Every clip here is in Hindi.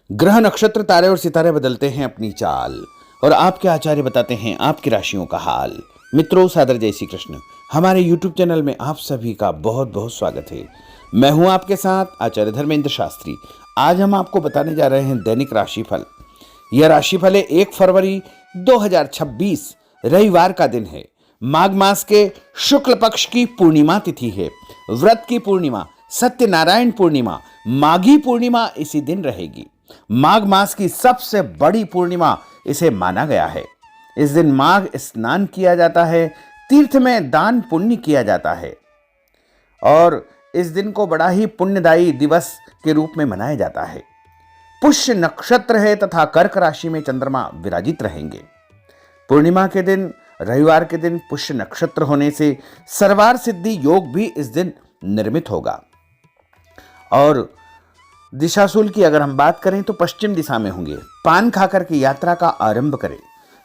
ग्रह नक्षत्र तारे और सितारे बदलते हैं अपनी चाल और आपके आचार्य बताते हैं आपकी राशियों का हाल। मित्रों, सादर जय श्री कृष्ण। हमारे YouTube चैनल में आप सभी का बहुत बहुत स्वागत है। मैं हूं आपके साथ आचार्य धर्मेंद्र शास्त्री। आज हम आपको बताने जा रहे हैं दैनिक राशिफल। यह राशिफल है 1 फरवरी 2026 रविवार का दिन है। माघ मास के शुक्ल पक्ष की पूर्णिमा तिथि है। व्रत की पूर्णिमा, सत्यनारायण पूर्णिमा, माघी पूर्णिमा इसी दिन रहेगी। माघ मास की सबसे बड़ी पूर्णिमा इसे माना गया है। इस दिन माघ स्नान किया जाता है, तीर्थ में दान पुण्य किया जाता है और इस दिन को बड़ा ही पुण्यदायी दिवस के रूप में मनाया जाता है। पुष्य नक्षत्र है तथा कर्क राशि में चंद्रमा विराजित रहेंगे। पूर्णिमा के दिन, रविवार के दिन पुष्य नक्षत्र होने से सर्वार सिद्धि योग भी इस दिन निर्मित होगा। और दिशाशूल की अगर हम बात करें तो पश्चिम दिशा में होंगे। पान खाकर के यात्रा का आरंभ करें।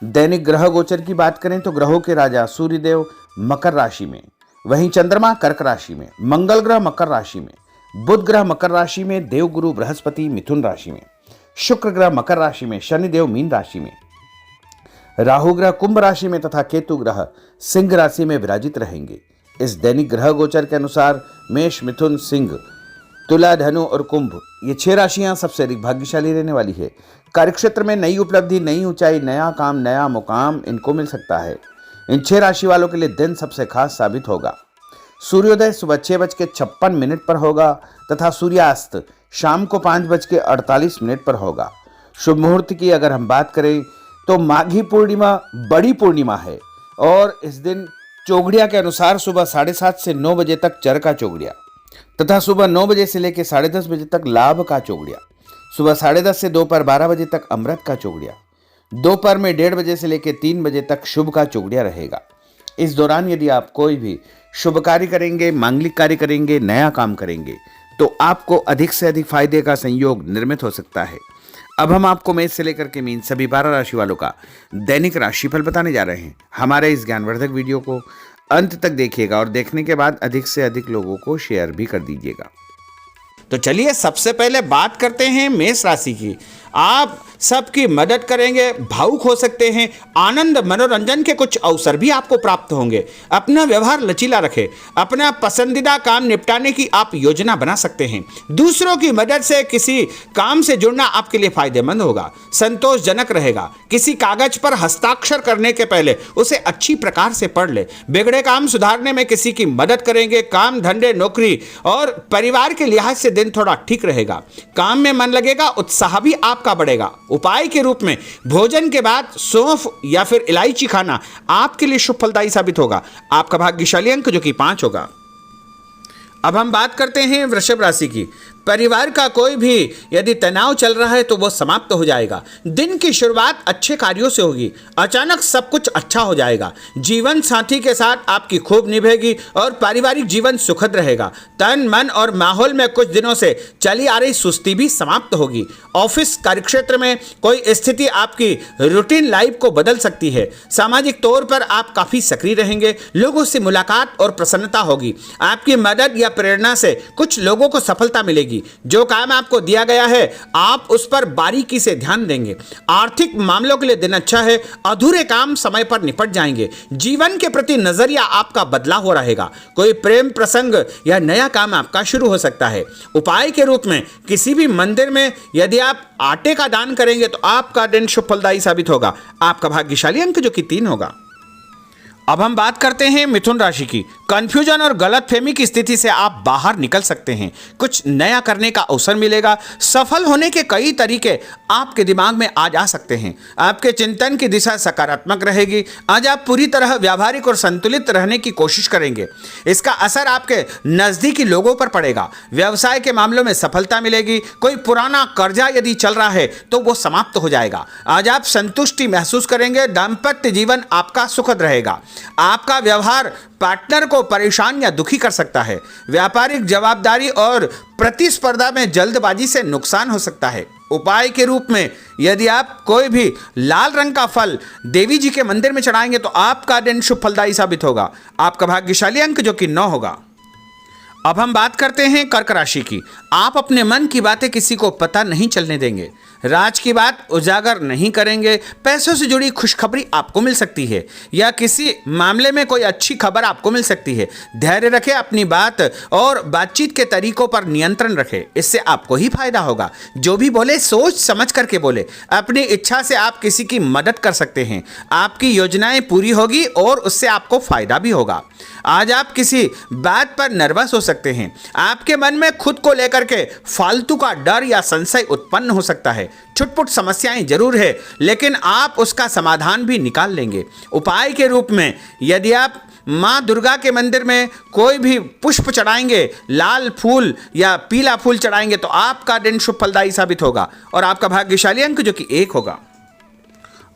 दैनिक ग्रह गोचर की बात करें तो ग्रहों के राजा सूर्यदेव मकर राशि में, वहीं चंद्रमा कर्क राशि में, मंगल ग्रह मकर राशि में, बुध ग्रह मकर राशि में, देवगुरु बृहस्पति मिथुन राशि में, शुक्र ग्रह मकर राशि में, शनिदेव मीन राशि में, राहु ग्रह कुंभ राशि में तथा केतु ग्रह सिंह राशि में विराजित रहेंगे। इस दैनिक ग्रह गोचर के अनुसार मेष, मिथुन, सिंह, तुला, धनु और कुंभ ये 6 राशियां सबसे अधिक भाग्यशाली रहने वाली है। कार्यक्षेत्र में नई उपलब्धि, नई ऊंचाई, नया काम, नया मुकाम इनको मिल सकता है। इन 6 राशि वालों के लिए दिन सबसे खास साबित होगा। सूर्योदय सुबह 6:56 पर होगा तथा सूर्यास्त शाम को 5:48 पर होगा। शुभ मुहूर्त की अगर हम बात करें तो माघी पूर्णिमा बड़ी पूर्णिमा है और इस दिन चौघड़िया के अनुसार सुबह 7:30 से 9 बजे तक चरका चौघड़िया तथा सुबह 9 बजे से लेकर 10:30 बजे तक लाभ का चौघड़िया, सुबह 10:30 से दोपहर 12 बजे तक अमृत का चौघड़िया, दोपहर में 1:30 बजे से लेकर 3 बजे तक शुभ का चौघड़िया रहेगा। इस दौरान यदि आप कोई भी शुभ कार्य करेंगे, मांगलिक कार्य करेंगे, नया काम करेंगे तो आपको अधिक से अधिक फायदे का संयोग निर्मित हो सकता है। अब हम आपको मेष से लेकर के मीन सभी 12 राशि वालों का दैनिक राशिफल बताने जा रहे हैं। हमारे इस ज्ञानवर्धक वीडियो को अंत तक देखिएगा और देखने के बाद अधिक से अधिक लोगों को शेयर भी कर दीजिएगा। तो चलिए सबसे पहले बात करते हैं मेष राशि की। आप सबकी मदद करेंगे, भावुक हो सकते हैं, आनंद मनोरंजन के कुछ अवसर भी आपको प्राप्त होंगे। अपना व्यवहार लचीला रखें। अपना पसंदीदा काम निपटाने की आप योजना बना सकते हैं। दूसरों की मदद से किसी काम से जुड़ना आपके लिए फायदेमंद होगा, संतोषजनक रहेगा। किसी कागज पर हस्ताक्षर करने के पहले उसे अच्छी प्रकार से पढ़ ले। बिगड़े काम सुधारने में किसी की मदद करेंगे। काम, धंधे, नौकरी और परिवार के लिहाज से दिन थोड़ा ठीक रहेगा। काम में मन लगेगा, उत्साह भी आपका बढ़ेगा। उपाय के रूप में भोजन के बाद सौंफ या फिर इलायची खाना आपके लिए शुभ फलदायी साबित होगा। आपका भाग्यशाली अंक जो कि 5 होगा। अब हम बात करते हैं वृषभ राशि की। परिवार का कोई भी यदि तनाव चल रहा है तो वह समाप्त हो जाएगा। दिन की शुरुआत अच्छे कार्यों से होगी। अचानक सब कुछ अच्छा हो जाएगा। जीवन साथी के साथ आपकी खूब निभेगी और पारिवारिक जीवन सुखद रहेगा। तन, मन और माहौल में कुछ दिनों से चली आ रही सुस्ती भी समाप्त होगी। ऑफिस कार्यक्षेत्र में कोई स्थिति आपकी रूटीन लाइफ को बदल सकती है। सामाजिक तौर पर आप काफी सक्रिय रहेंगे। लोगों से मुलाकात और प्रसन्नता होगी। आपकी मदद या प्रेरणा से कुछ लोगों को सफलता मिलेगी। जो काम आपको दिया गया है आप उस पर बारीकी से ध्यान देंगे। आर्थिक मामलों के लिए दिन अच्छा है। अधूरे काम समय पर निपट जाएंगे। जीवन के प्रति नजरिया आपका बदलाव हो रहेगा। कोई प्रेम प्रसंग या नया काम आपका शुरू हो सकता है। उपाय के रूप में किसी भी मंदिर में यदि आप आटे का दान करेंगे तो आपका दिन शुभ फलदायी साबित होगा। आपका भाग्यशाली अंक जो कि 3 होगा। अब हम बात करते हैं मिथुन राशि की। कंफ्यूजन और गलतफहमी की स्थिति से आप बाहर निकल सकते हैं। कुछ नया करने का अवसर मिलेगा। सफल होने के कई तरीके आपके दिमाग में आ जा सकते हैं। आपके चिंतन की दिशा सकारात्मक रहेगी। आज आप पूरी तरह व्यावहारिक और संतुलित रहने की कोशिश करेंगे। इसका असर आपके नजदीकी लोगों पर पड़ेगा। व्यवसाय के मामलों में सफलता मिलेगी। कोई पुराना कर्जा यदि चल रहा है तो वो समाप्त हो जाएगा। आज आप संतुष्टि महसूस करेंगे। दाम्पत्य जीवन आपका सुखद रहेगा। आपका व्यवहार पार्टनर को परेशान या दुखी कर सकता है। व्यापारिक जवाबदारी और प्रतिस्पर्धा में जल्दबाजी से नुकसान हो सकता है। उपाय के रूप में यदि आप कोई भी लाल रंग का फल देवी जी के मंदिर में चढ़ाएंगे तो आपका दिन शुभ फलदायी साबित होगा। आपका भाग्यशाली अंक जो कि 9 होगा। अब हम बात करते हैं कर्क राशि की। आप अपने मन की बातें किसी को पता नहीं चलने देंगे। राज की बात उजागर नहीं करेंगे। पैसों से जुड़ी खुशखबरी आपको मिल सकती है या किसी मामले में कोई अच्छी खबर आपको मिल सकती है। धैर्य रखें, अपनी बात और बातचीत के तरीकों पर नियंत्रण रखें, इससे आपको ही फायदा होगा। जो भी बोले सोच समझ करके बोले। अपनी इच्छा से आप किसी की मदद कर सकते हैं, आपकी योजनाएं पूरी होगी और उससे आपको फायदा भी होगा। आज आप किसी बात पर नर्वस हो सकते हैं। आपके मन में खुद को लेकर के फालतू का डर या संशय उत्पन्न हो सकता है। छुटपुट समस्याएं जरूर है, लेकिन आप उसका समाधान भी निकाल लेंगे। उपाय के रूप में यदि आप माँ दुर्गा के मंदिर में कोई भी पुष्प चढ़ाएंगे, लाल फूल या पीला फूल चढ़ाएंगे, तो आपका दिन शुभ फलदायी साबित होगा और आपका भाग्यशाली अंक जो कि 1 होगा।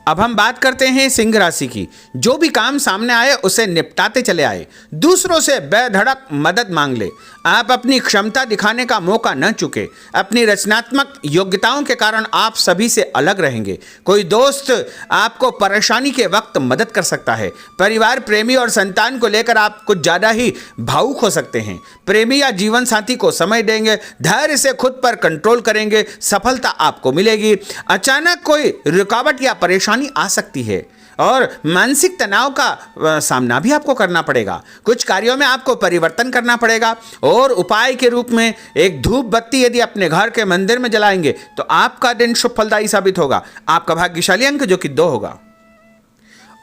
अब हम बात करते हैं सिंह राशि की। जो भी काम सामने आए उसे निपटाते चले आए, दूसरों से बेधड़क मदद मांग ले। आप अपनी क्षमता दिखाने का मौका न चुके। अपनी रचनात्मक योग्यताओं के कारण आप सभी से अलग रहेंगे। कोई दोस्त आपको परेशानी के वक्त मदद कर सकता है। परिवार, प्रेमी और संतान को लेकर आप कुछ ज़्यादा ही भावुक हो सकते हैं। प्रेमी या जीवन साथी को समय देंगे, धैर्य से खुद पर कंट्रोल करेंगे, सफलता आपको मिलेगी। अचानक कोई रुकावट या परेशानी आ सकती है और मानसिक तनाव का सामना भी आपको करना पड़ेगा। कुछ कार्यों में आपको परिवर्तन करना पड़ेगा और उपाय के रूप में एक धूप बत्ती यदि अपने घर के मंदिर में जलाएंगे तो आपका दिन शुभ फलदायी साबित होगा। आपका भाग्यशाली अंक जो कि 2 होगा।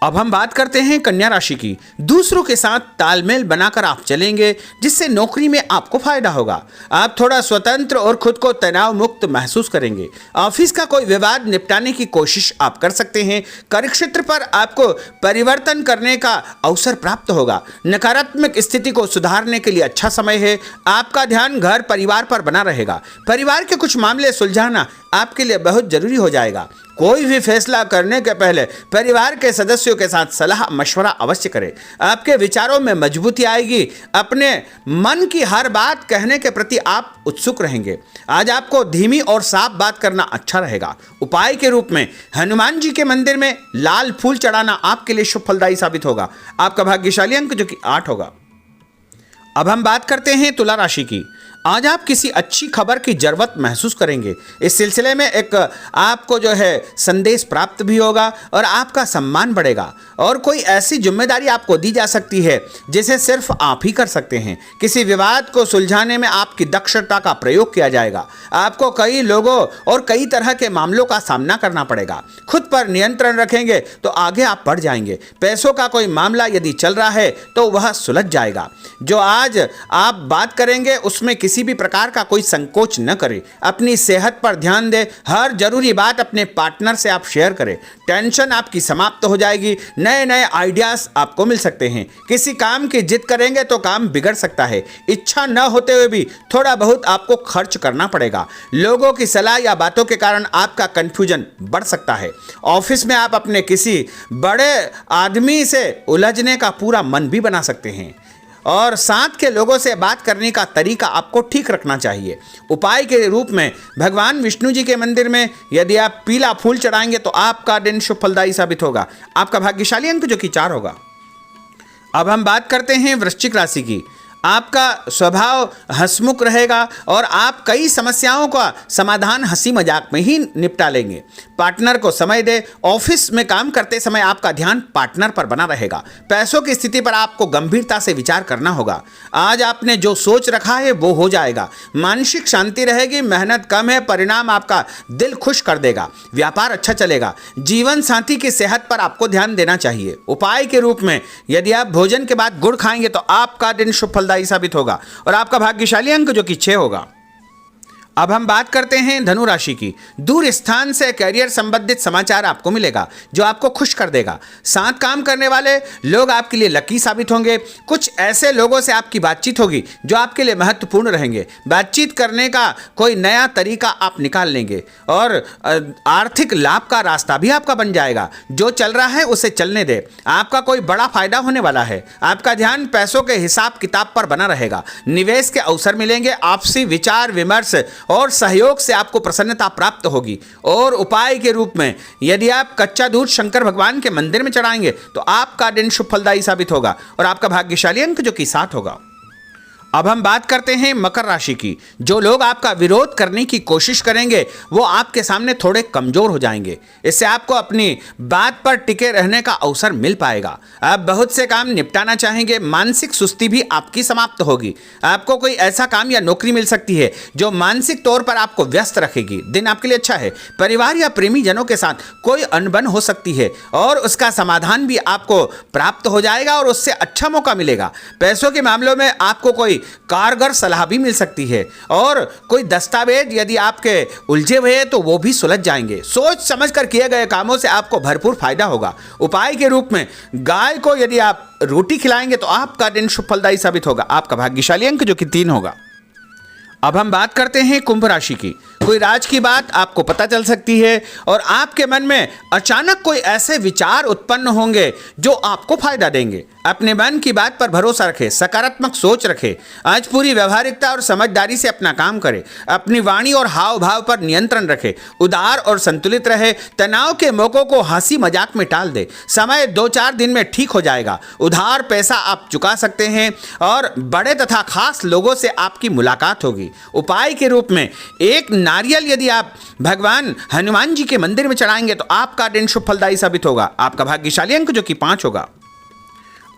अब हम बात करते हैं कन्या राशि की। दूसरों के साथ तालमेल बनाकर आप चलेंगे, जिससे नौकरी में आपको फायदा होगा। आप थोड़ा स्वतंत्र और खुद को तनाव मुक्त महसूस करेंगे। ऑफिस का कोई विवाद निपटाने की कोशिश आप कर सकते हैं। कार्यक्षेत्र पर आपको परिवर्तन करने का अवसर प्राप्त होगा। नकारात्मक स्थिति को सुधारने के लिए अच्छा समय है। आपका ध्यान घर परिवार पर बना रहेगा। परिवार के कुछ मामले सुलझाना आपके लिए बहुत जरूरी हो जाएगा। कोई भी फैसला करने के पहले परिवार के सदस्यों के साथ सलाह मशवरा अवश्य करें। आपके विचारों में मजबूती आएगी। अपने मन की हर बात कहने के प्रति आप उत्सुक रहेंगे। आज आपको धीमी और साफ बात करना अच्छा रहेगा। उपाय के रूप में हनुमान जी के मंदिर में लाल फूल चढ़ाना आपके लिए शुभ फलदायी साबित होगा। आपका भाग्यशाली अंक जो कि 8 होगा। अब हम बात करते हैं तुला राशि की। आज आप किसी अच्छी खबर की जरूरत महसूस करेंगे। इस सिलसिले में एक आपको जो है संदेश प्राप्त भी होगा और आपका सम्मान बढ़ेगा और कोई ऐसी जिम्मेदारी आपको दी जा सकती है जिसे सिर्फ आप ही कर सकते हैं। किसी विवाद को सुलझाने में आपकी दक्षता का प्रयोग किया जाएगा। आपको कई लोगों और कई तरह के मामलों का सामना करना पड़ेगा। खुद पर नियंत्रण रखेंगे तो आगे आप बढ़ जाएंगे। पैसों का कोई मामला यदि चल रहा है तो वह सुलझ जाएगा। जो आज आप बात करेंगे उसमें किसी भी प्रकार का कोई संकोच न करें। अपनी सेहत पर ध्यान दें। हर जरूरी बात अपने पार्टनर से आप शेयर करें। टेंशन आपकी समाप्त हो जाएगी। नए नए आइडियाज आपको मिल सकते हैं। किसी काम की जिद करेंगे तो काम बिगड़ सकता है। इच्छा न होते हुए भी थोड़ा बहुत आपको खर्च करना पड़ेगा। लोगों की सलाह या बातों के कारण आपका कंफ्यूजन बढ़ सकता है। ऑफिस में आप अपने किसी बड़े आदमी से उलझने का पूरा मन भी बना सकते हैं और साथ के लोगों से बात करने का तरीका आपको ठीक रखना चाहिए। उपाय के रूप में भगवान विष्णु जी के मंदिर में यदि आप पीला फूल चढ़ाएंगे तो आपका दिन शुभ फलदायी साबित होगा। आपका भाग्यशाली अंक जो कि 4 होगा। अब हम बात करते हैं वृश्चिक राशि की। आपका स्वभाव हंसमुख रहेगा और आप कई समस्याओं का समाधान हंसी मजाक में ही निपटा लेंगे। पार्टनर को समय दे। ऑफिस में काम करते समय आपका ध्यान पार्टनर पर बना रहेगा। पैसों की स्थिति पर आपको गंभीरता से विचार करना होगा। आज आपने जो सोच रखा है वो हो जाएगा। मानसिक शांति रहेगी। मेहनत कम है, परिणाम आपका दिल खुश कर देगा। व्यापार अच्छा चलेगा। जीवन साथी की सेहत पर आपको ध्यान देना चाहिए। उपाय के रूप में यदि आप भोजन के बाद गुड़ खाएंगे तो आपका दिन शुभ फलदायी साबित होगा और आपका भाग्यशाली अंक जो कि 6 होगा। अब हम बात करते हैं धनु राशि की। दूर स्थान से करियर संबंधित समाचार आपको मिलेगा जो आपको खुश कर देगा। साथ काम करने वाले लोग आपके लिए लकी साबित होंगे। कुछ ऐसे लोगों से आपकी बातचीत होगी जो आपके लिए महत्वपूर्ण रहेंगे। बातचीत करने का कोई नया तरीका आप निकाल लेंगे और आर्थिक लाभ का रास्ता भी आपका बन जाएगा। जो चल रहा है उसे चलने दे। आपका कोई बड़ा फायदा होने वाला है। आपका ध्यान पैसों के हिसाब किताब पर बना रहेगा। निवेश के अवसर मिलेंगे। आपसी विचार विमर्श और सहयोग से आपको प्रसन्नता प्राप्त होगी। और उपाय के रूप में यदि आप कच्चा दूध शंकर भगवान के मंदिर में चढ़ाएंगे तो आपका दिन शुभ फलदायी साबित होगा और आपका भाग्यशाली अंक जो कि 7 होगा। अब हम बात करते हैं मकर राशि की। जो लोग आपका विरोध करने की कोशिश करेंगे वो आपके सामने थोड़े कमजोर हो जाएंगे। इससे आपको अपनी बात पर टिके रहने का अवसर मिल पाएगा। आप बहुत से काम निपटाना चाहेंगे। मानसिक सुस्ती भी आपकी समाप्त होगी। आपको कोई ऐसा काम या नौकरी मिल सकती है जो मानसिक तौर पर आपको व्यस्त रखेगी। दिन आपके लिए अच्छा है। परिवार या प्रेमी जनों के साथ कोई अनबन हो सकती है और उसका समाधान भी आपको प्राप्त हो जाएगा और उससे अच्छा मौका मिलेगा। पैसों के मामलों में आपको कोई कारगर सलाह भी मिल सकती है और कोई दस्तावेज यदि आपके उलझे हुए हैं तो वो भी सुलझ जाएंगे। सोच समझ कर किए गए कामों से आपको भरपूर फायदा होगा। उपाय के रूप में गाय को यदि आप रोटी खिलाएंगे तो आपका दिन शुभ फलदायी साबित होगा। आपका भाग्यशाली अंक जो कि 3 होगा। अब हम बात करते हैं कुंभ राशि की। कोई राज की बात आपको पता चल सकती है और आपके मन में अचानक कोई ऐसे विचार उत्पन्न होंगे जो आपको फायदा देंगे। अपने मन की बात पर भरोसा रखें, सकारात्मक सोच रखें। आज पूरी व्यवहारिकता और समझदारी से अपना काम करें। अपनी वाणी और हाव भाव पर नियंत्रण रखें। उदार और संतुलित रहे। तनाव के मौकों को हंसी मजाक में टाल दे। समय 2-4 दिन में ठीक हो जाएगा। उधार पैसा आप चुका सकते हैं और बड़े तथा खास लोगों से आपकी मुलाकात होगी। उपाय के रूप में एक नारियल यदि आप भगवान हनुमान जी के मंदिर में चढ़ाएंगे तो आपका दिन शुभ फलदायी साबित होगा। आपका भाग्यशाली अंक जो कि 5 होगा।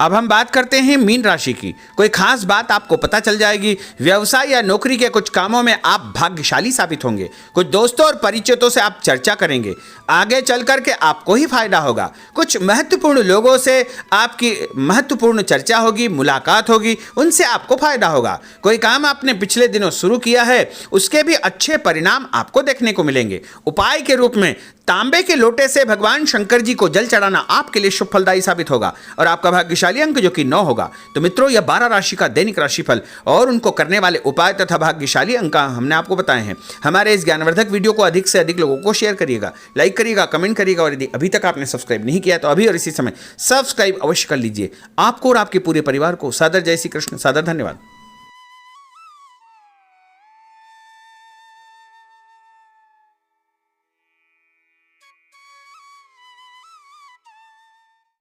अब हम बात करते हैं मीन राशि की। कोई खास बात आपको पता चल जाएगी। व्यवसाय या नौकरी के कुछ कामों में आप भाग्यशाली साबित होंगे। कुछ दोस्तों और परिचितों से आप चर्चा करेंगे। आगे चल करके आपको ही फायदा होगा। कुछ महत्वपूर्ण लोगों से आपकी महत्वपूर्ण चर्चा होगी, मुलाकात होगी, उनसे आपको फायदा होगा। कोई काम आपने पिछले दिनों शुरू किया है उसके भी अच्छे परिणाम आपको देखने को मिलेंगे। उपाय के रूप में तांबे के लोटे से भगवान शंकर जी को जल चढ़ाना आपके लिए शुभ फलदायी साबित होगा और आपका भाग्यशाली अंक जो कि 9 होगा। तो मित्रों, यह 12 राशि का दैनिक राशिफल और उनको करने वाले उपाय तथा भाग्यशाली अंक हमने आपको बताए हैं। हमारे इस ज्ञानवर्धक वीडियो को अधिक से अधिक लोगों को शेयर करिएगा, लाइक करिएगा, कमेंट करिएगा और यदि अभी तक आपने सब्सक्राइब नहीं किया तो अभी और इसी समय सब्सक्राइब अवश्य कर लीजिए। आपको और आपके पूरे परिवार को सादर जय श्री कृष्ण, सादर धन्यवाद।